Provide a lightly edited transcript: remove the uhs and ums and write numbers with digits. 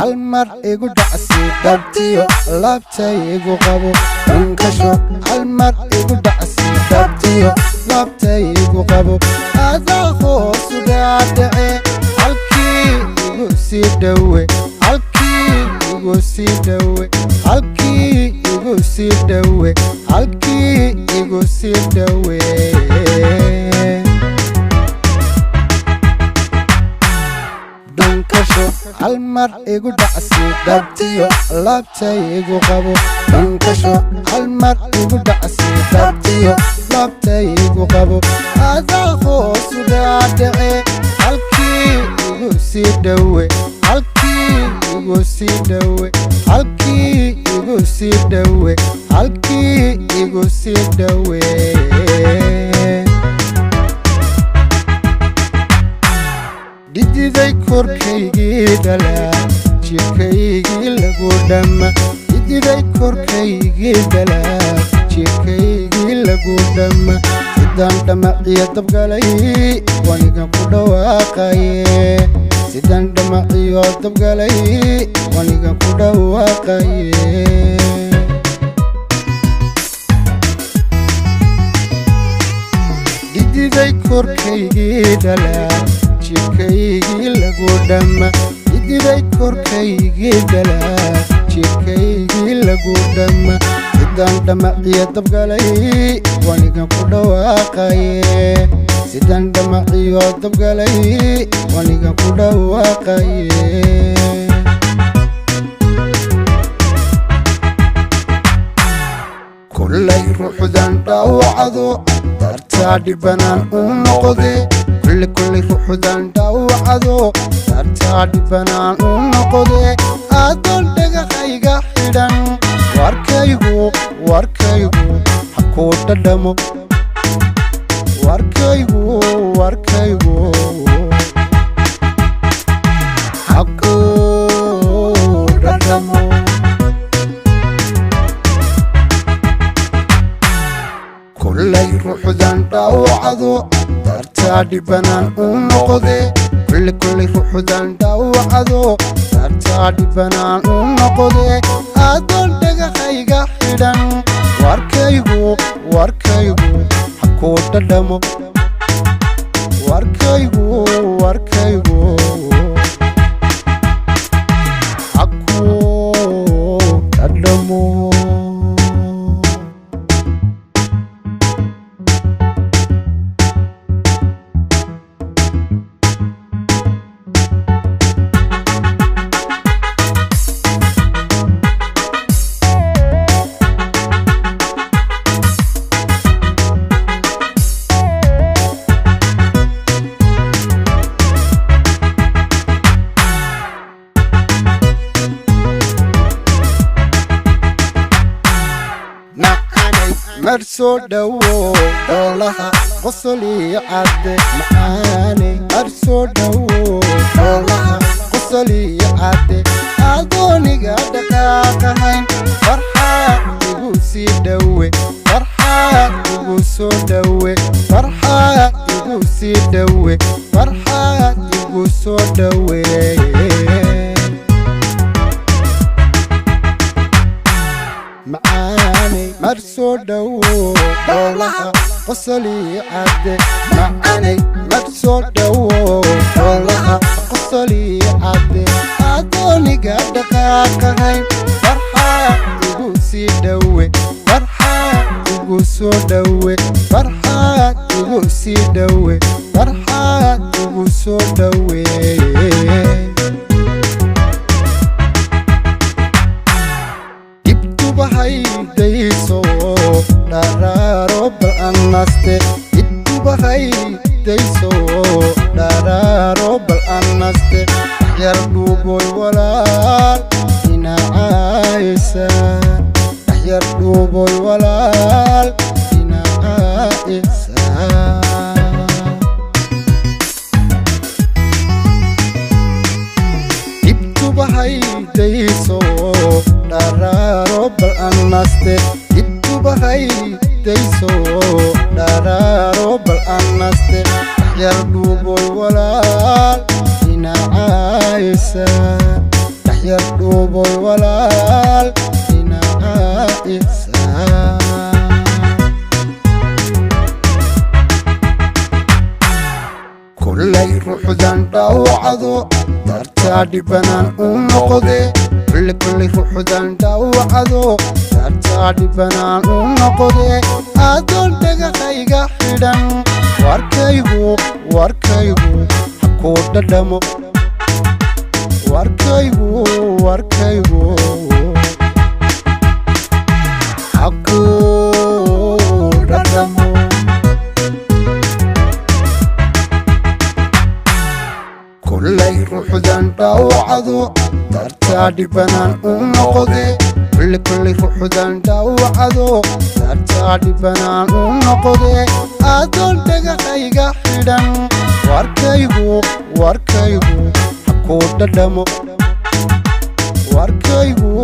المر إيجو دعسي دبتيو لابتي إيجو قبو انكشو المر إيجو دعسي دبتيو لابتي إيجو قبو هذا خوص دادعي halkii igu sii dhawe halkii igu sii dhawe halkii igu sii dhawe halkii igu sii dhawe dankasho halmar igu dhacsi dabtiyo laabtay igu qabo dankasho halmar igu dhacsi dabtiyo laabtay igu qabo adaa hoosu dhaadhace halkii igu sii dhawe halkii igu sii dhawe halkii igu sii dhawe halkii igu sii dhawe dididay korkaygii dhalaa jirkaygii lagu dhamma dididay korkaygii dhalaa jirkaygii lagu dhamma sidaan dhamaciyo dabgalay wanigan ku dhawaaqaye sidaan dhamaciyo dabgalay wanigan ku dhawaaqaye dididay korkaygii dhalaa jirkaygii lagu dhamma dididay korkaygii dhalaa jirkaygii lagu dhamma sidaan dhamaciyo dabgalay wanigan ku dhawaaqaye sidaan dhamaciyo dabgalay wanigan ku dhawaaqaye kullay ruuxdan dhaawacdo dartaa dhibanaan u noqde كل روحدان داوعدو دارتا دبنان ونقضي أدون دقا خيقا حيدان واركايغو حكو تدمو واركايغو حكو تدمو كل روحدان داوعدو دارتا دبنان ونقضي كل روحدان داوعدو دارتا دبنان ونقضي أدون دقا خيقا حيدان واركايغو حكو تدمو واركايغو حكو تدمو مرسو دو دولها قصلي عد معاني مرسو دو دولها قصلي عد أدوني قد كاكهين فرحة يقوسي دوي فرحة يقوسو دوي فرحة يقوسي دوي فرحة يقوسو دوي معاني مرسو دو دولها قصلي عد معاني مرسو دو دولها قصلي عد أدوني قد كاكهين فرحة يقوسي دوي فرحة يقوسو دوي فرحة يقوسي دوي فرحة يقوسو دوي بهاي ديسو دارارو بالأنستي بهاي ديسو دارارو بالأنستي يردو بوي ولال إنا عايسا يردو بوي ولال إنا عايسا بهاي ديسو دارارو بالأنستي بهاي ديسو دارارو بالأنستي يردو بوي ولال إنا عايسا dhaawacdo dartaadhi banaan u noqode kulli ruuxdan dhaawacdo dartaadhi banaan u noqode adoon dhagahayga xidhan warkaygu hakuu dhadhamo warkaygu hakuu dhadhamo kullay ruuxdan dhaawacdo dartaadhi banaan u noqode kulli ruuxdan dhaawacdo dartaadhi banaan u noqode adoon dhagahayga xidhan warkaygu hakuu dhadhamo warkaygu